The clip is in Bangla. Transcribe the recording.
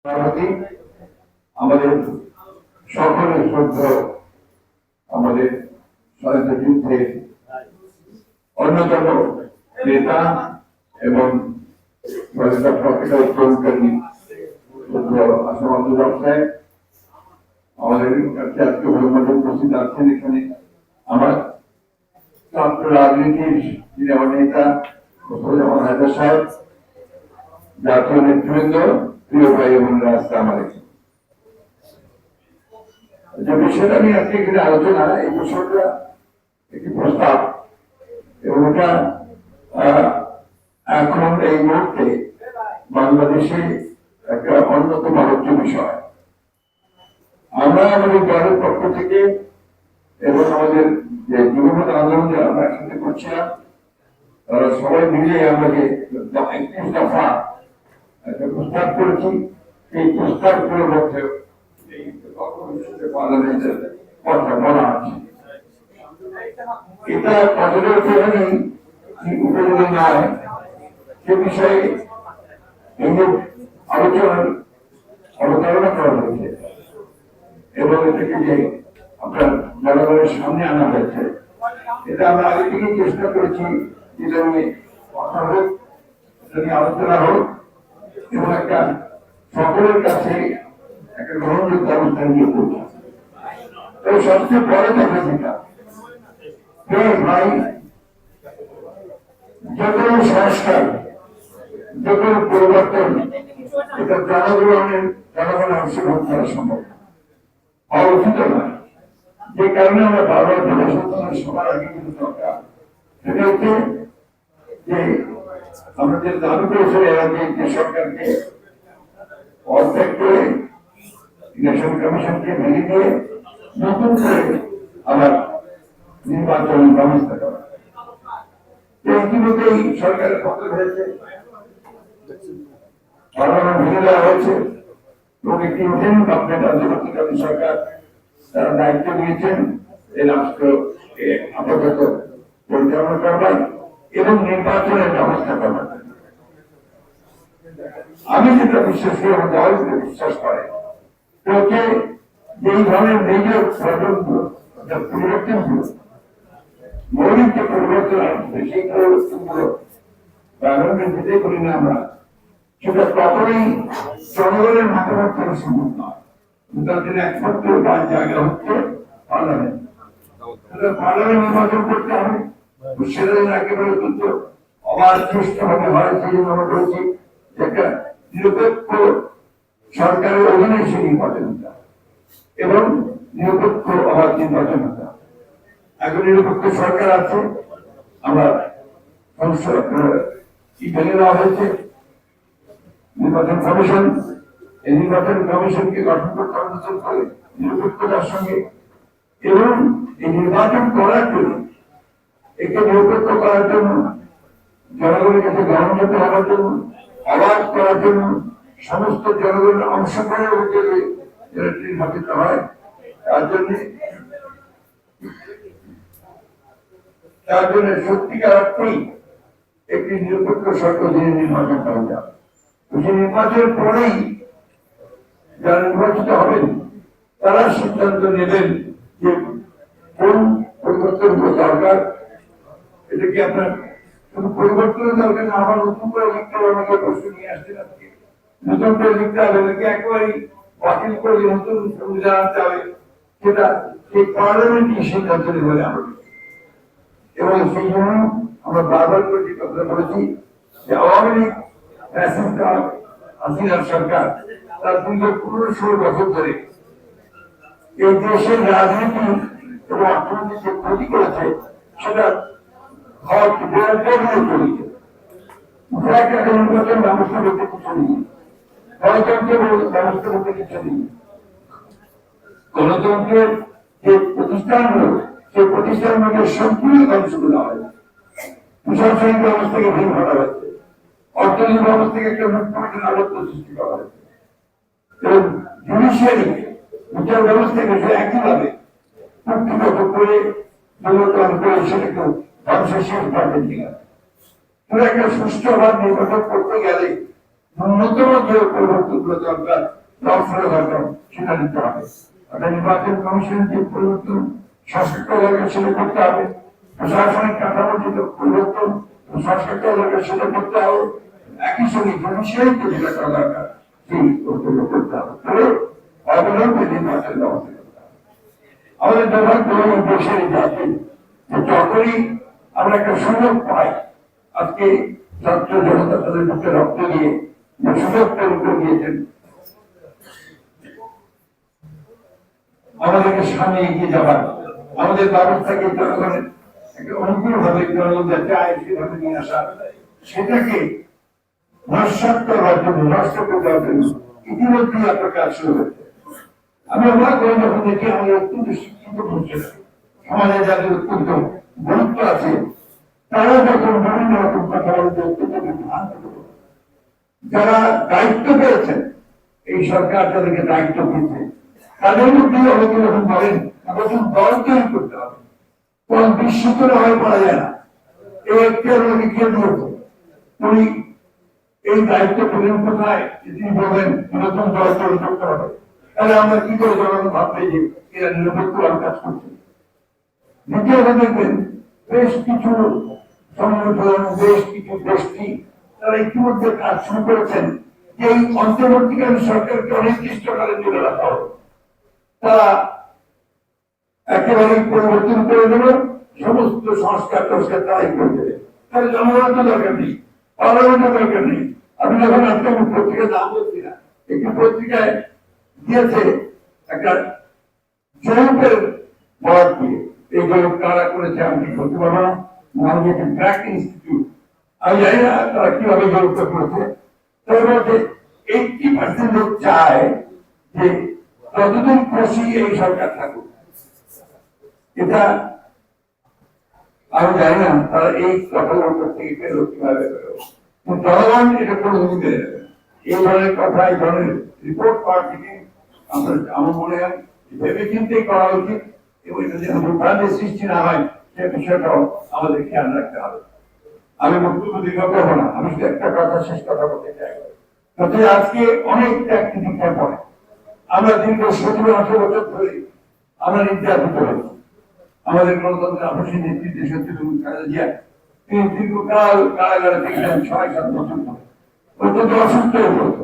সভাপতি, আমাদের সকলের শ্রদ্ধা, আমাদের স্বাধীনতা যুদ্ধের অন্যতম নেতা এবং স্বাধীনতা পতাকা উত্তোলনকারী আসম আব্দুল হক সাহেব, আমাদের কাছে আজকে মধ্যে উপস্থিত আছেন। এখানে আমার ছাত্র রাজনীতির যিনি আমার নেতা মোস্তফা হায়দার সাহেব, জাতীয় নেতৃবৃন্দ, প্রিয় ভাই এবং আসসালামু আলাইকুম। যে বিষয়টা নিয়ে আজকে এখানে আলোচনা, এই বিষয়টা একটি প্রস্তাব এবং এটা এখন এই মুহূর্তে বাংলাদেশে একটা অন্যতম আলোচ্য বিষয়। আমরা আমাদের দলের পক্ষ থেকে এবং আমাদের যে যুবপথ আন্দোলন যারা আমরা একসাথে করছিলাম, তারা সবাই মিলে আমরা যে 31 দফা একটা প্রস্তাব করেছি, এই প্রস্তাবগুলোর মধ্যে এই পার্লামেন্টের কথা বলা আছে। এটা কতটা উপযোগী উপযোগী নয় সে বিষয়ে আলোচনার অবতারণা করা হয়েছে এবং এটাকে যে আপনার জনগণের সামনে আনা হয়েছে, এটা আমরা আগে থেকে চেষ্টা করেছি যেটা নিয়ে কথা হোক, এটা নিয়ে আলোচনা হোক এবং একটা সকলের কাছে একটা গ্রহণযোগ্য অবস্থা নিয়ে পৌঁছা। তো সবচেয়ে বড় কথা যেটা ভাই, যে কোনো সংস্কার, যে কোনো পরিবর্তন, এটা জনগণের অংশগ্রহণ করা সম্ভব হওয়া উচিত নয়। যে কারণে আমরা বারবার জনসচেতন সবার আগে কিন্তু দরকার, সেটা হচ্ছে যে আমরা যে দাবি করেছিল এর আগে যে সরকারকে অর্ধেক করে ইলেকশন কমিশনকে ভেঙে দিয়ে নতুন করে আবার নির্বাচন ব্যবস্থা করা। ইতিমধ্যেই সরকারের পক্ষ হয়েছে, পার্লামেন্ট ভেঙে দেওয়া হয়েছে এবং একটি ইন্টারিম গভর্নমেন্ট অন্তর্বর্তীকালীন সরকার তারা দায়িত্ব নিয়েছেন এই রাষ্ট্র আপাতত পরিচালনা করবার এবং নির্বাচনের ব্যবস্থা করবার। আমি যেটা বিশ্বাস করি, আমার দল বিশ্বাস করে, যেই ধরনের মেজর প্রবলেমগুলো, পরিবর্তনগুলো, মৌলিক যে পরিবর্তন আসবে, সেই পরিবর্তনগুলো প্রারম্ভিক যেতে করি না আমরা, সেটা কখনোই জনগণের মতামত করা সম্ভব নয়। তার জন্য একমাত্র জায়গা হচ্ছে পার্লামেন্ট। পার্লামেন্ট নির্বাচন করতে হবে, সেটা যেন একেবারে কিন্তু অবাধ সুষ্ঠুভাবে হয়। সেই জন্য আমরা বলছি একটা নিরপেক্ষ সরকারের অধীনে সে নির্বাচন হতে হবে এবং নিরপেক্ষ অবাধ নির্বাচন হতে হবে। এখন নিরপেক্ষ সরকার আছে, আমরা ভেঙে দেওয়া হয়েছে নির্বাচন কমিশন। এই নির্বাচন কমিশনকে গঠন করতে হবে নিরপেক্ষতার সঙ্গে এবং এই নির্বাচন করার জন্য, একে নিরপেক্ষ করার জন্য, জনগণের কাছে গ্রহণযোগ্য হওয়ার জন্য, অবাধ করার জন্য, সমস্ত জনগণের অংশগ্রহণের উদ্যোগে নির্বাচিত হয়। তার জন্য সত্যিকার অর্থেই একটি নিরপেক্ষ সরকার যিনি নির্বাচন করা যাবে। নির্বাচনের পরেই যারা নির্বাচিত হবেন তারা সিদ্ধান্ত নেবেন যে কোন পরিবর্তন দরকার। এটা কি আপনার শুধু পরিবর্তনের দরকার না, আবার নতুন করে লিখতে হবে, আমাকে প্রশ্ন নিয়ে আসছেন আজকে, নতুন করে লিখতে হবে নাকি একেবারেই বাতিল করে নতুন সংবিধান আনতে হবে, সেটা সেই পার্লামেন্টই সিদ্ধান্ত নেবে আমরা। এবং সেই জন্য আমরা বারবার করে যে কথা বলেছি যে আওয়ামী লীগ হাসিনার সরকার তার 15-16 বছর ধরে এই দেশের রাজনীতি এবং অর্থনীতি যে ক্ষতি করেছে সেটা নির্বাচন ব্যবস্থা করতে কিছু নেই, গণতন্ত্রের ব্যবস্থা করতে কিছু নেই। গণতন্ত্রের যে প্রতিষ্ঠানগুলো, সেই প্রতিষ্ঠানগুলোকে সম্পূর্ণ ধ্বংস করা হয়। প্রশাসনিক ব্যবস্থাকে ভেঙে ফেলা হয়েছে, অর্থনৈতিক ব্যবস্থাকে একটা মুখ্যমন্ত্রীর আলোচ্য সৃষ্টি করা হয়েছে এবং জুডিশিয়ারি বিচার ব্যবস্থাকে সে একইভাবে কুক্ষিগত করে দুর্বলতম করে সেটাকে ধ্বংসের শেষ পর্যায়ে নিয়ে গেছে। একটা সুষ্ঠুভাবে নির্বাচন করতে গেলে ন্যূনতম যে পরিবর্তনগুলো দরকার দর্শনের দরকার সেটা নিতে হবে। অর্থাৎ নির্বাচন কমিশন যে পরিবর্তন সংস্কার দরকার সেটা করতে হবে, প্রশাসনিক কাঠামোর যে পরিবর্তন সংস্কার দরকার সেটা করতে হবে, একই সঙ্গে জুডিশিয়ারি যেটা করা দরকার সেই কর্তব্য করতে হবে। তবে অবলম্বনে নির্বাচনের ব্যবস্থা করতে হবে। আমাদের দুর্ভাগ্য দেশের জাতি যখনই আমরা একটা সুযোগ পাই, আজকে ছাত্র জনতা তাদের বুকে রক্ত দিয়ে যে সুযোগ তৈরি করে দিয়েছেন আমাদেরকে সামনে এগিয়ে যাবার, আমাদের ব্যবস্থাকে জনগণের একটা অনুকূল ভাবে জনগণ যাতে আয় সেভাবে নিয়ে আসা, সেটাকে নস্বাত করার জন্য, নষ্ট করে দেওয়ার জন্য ইতিমধ্যেই আপনার কাজ শুরু হয়েছে। আমি অবাক হয়ে যখন দেখি আমাদের অত্যন্ত শিক্ষিত মানুষেরা, সমাজে যাদের অত্যন্ত গুরুত্ব আছে, তারা যখন বিভিন্ন রকম কথা বলতে অত্যন্ত বিভ্রান্ত, যারা দায়িত্ব পেয়েছেন, এই সরকার তাদেরকে দায়িত্ব দিয়েছে, তাদের মধ্যে অনেকে যখন বলেন নতুন দল তৈরি করতে হবে, কোন বিশ্বত হয়ে পড়া যায় না, এই একটি আমাকে কে দিয়েছে, উনি এই দায়িত্ব পেলেন কোথায়, তিনি বলবেন নতুন দল তৈরি করতে হবে। তাহলে আমরা কি করে জনগণ ভাববে যে এরা নিরপেক্ষ কাজ করছে। দ্বিতীয়ত দেখবেন বেশ কিছু সংগঠন, বেশ কিছু গোষ্ঠী তারা ইতিমধ্যে কাজ শুরু করেছেন যে এই অন্তর্বর্তীকালীন সরকারকে অনির্দিষ্টকালের জন্য রাখা হবে, তারা একেবারে পরিবর্তন করে দেবে, সমস্ত সংস্কার টস্কার তারাই করে দেবে। তাহলে জনগণের দরকার নেই, পার্লামেন্টের দরকার নেই। আমি যখন আজকে পত্রিকার নাম বলছি না, একটি পত্রিকায় দিয়েছে একটা জরিপের বরাদ দিয়ে, এই জরিপ কারা করেছে আমি বলতে পারবো না, আমাদের ব্র্যাক ইনস্টিটিউট, আমি জানি না তারা কিভাবে জরিপটা করেছে। তার মধ্যে 80% লোক চায় যে যতদিন খুশি এই সরকার থাকুক। এটা আমি জানি না তারা এই কথাগুলো থেকে পেলো কিভাবে পেলো, জনগণ এটা কোনো মেনে নেবে না। এই ধরনের কথা, এই ধরনের রিপোর্ট পাওয়ার থেকে আমার মনে হয় ভেবে চিন্তেই করা উচিত, এবং এটা যেন বিভ্রান্তির সৃষ্টি না হয় সে বিষয়টাও আমাদের খেয়াল রাখতে হবে। আমি বক্তব্য দীর্ঘ করবো না, আমি শুধু একটা কথা, শেষ কথা বলতে চাই। আজকে অনেক ত্যাগ তিতিক্ষার পরে আমরা দীর্ঘ 17-18 বছর ধরে আমরা নির্যাতিত হয়েছি। আমাদের গণতন্ত্রের আপসী নেতৃত্বে সত্যি খালেদা জিয়া, তিনি দীর্ঘকাল কারাগারে থেকেছেন 6-7 বছর ধরে, অত্যন্ত অসুস্থ হয়ে পড়তো।